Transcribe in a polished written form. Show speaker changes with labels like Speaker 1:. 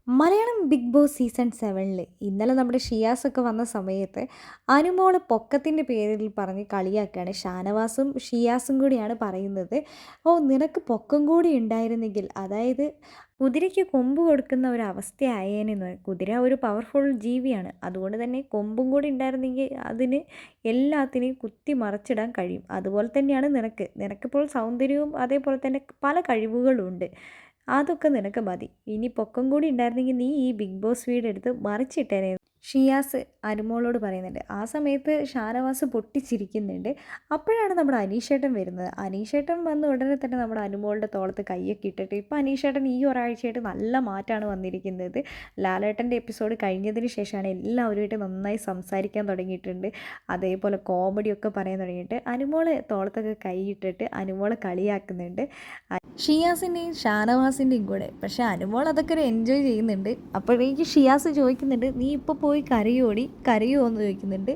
Speaker 1: Malayalam big boss season 7 ഇന്നലെ നമ്മുടെ ഷിയാസൊക്കെ വന്ന സമയത്ത് അനുമോള് പൊക്കത്തിൻ്റെ പേരിൽ പറഞ്ഞ് കളിയാക്കുകയാണ്. ഷാനവാസും ഷിയാസും കൂടിയാണ് പറയുന്നത്, ഓ നിനക്ക് പൊക്കം കൂടി ഉണ്ടായിരുന്നെങ്കിൽ, അതായത് കുതിരയ്ക്ക് കൊമ്പ് കൊടുക്കുന്ന ഒരു അവസ്ഥയായേനെന്ന്. കുതിര ഒരു പവർഫുൾ ജീവിയാണ്, അതുകൊണ്ട് തന്നെ കൊമ്പും കൂടി ഉണ്ടായിരുന്നെങ്കിൽ അതിന് എല്ലാത്തിനെയും കുത്തി മറിച്ചിടാൻ കഴിയും. അതുപോലെ തന്നെയാണ് നിനക്കിപ്പോൾ സൗന്ദര്യവും അതേപോലെ തന്നെ പല കഴിവുകളുണ്ട്, അതൊക്കെ നിനക്ക് മതി. ഇനി പൊക്കം കൂടി ഉണ്ടായിരുന്നെങ്കിൽ നീ ഈ ബിഗ് ബോസ് വീടെടുത്ത് മറിച്ചിട്ടേനെ ഷിയാസ് അനുമോളോട് പറയുന്നുണ്ട്. ആ സമയത്ത് ഷാനവാസ് പൊട്ടിച്ചിരിക്കുന്നുണ്ട്. അപ്പോഴാണ് നമ്മുടെ അനീഷേട്ടൻ വരുന്നത്. അനീഷേട്ടൻ വന്ന് ഉടനെ തന്നെ നമ്മുടെ അനുമോളുടെ തോളത്ത് കയ്യൊക്കെ ഇട്ടിട്ട്, ഇപ്പോൾ അനീഷേട്ടൻ ഈ ഒരാഴ്ചയായിട്ട് നല്ല മാറ്റമാണ് വന്നിരിക്കുന്നത്. ലാലേട്ടൻ്റെ എപ്പിസോഡ് കഴിഞ്ഞതിന് ശേഷമാണ് എല്ലാവരുമായിട്ട് നന്നായി സംസാരിക്കാൻ തുടങ്ങിയിട്ടുണ്ട്. അതേപോലെ കോമഡിയൊക്കെ പറയാൻ തുടങ്ങിയിട്ട് അനുമോളെ തോളത്തൊക്കെ കൈയിട്ടിട്ട് അനുമോളെ കളിയാക്കുന്നുണ്ട്, ഷിയാസിൻ്റെയും ഷാനവാസിൻ്റെയും കൂടെ. പക്ഷേ അനുമോൾ അതൊക്കെ ഒരു എൻജോയ് ചെയ്യുന്നുണ്ട്. അപ്പോഴേക്ക് ഷിയാസ് ചോദിക്കുന്നുണ്ട്, നീ ഇപ്പോൾ പോയി കരയോടി, കരയുമോ എന്ന് ചോദിക്കുന്നുണ്ട്.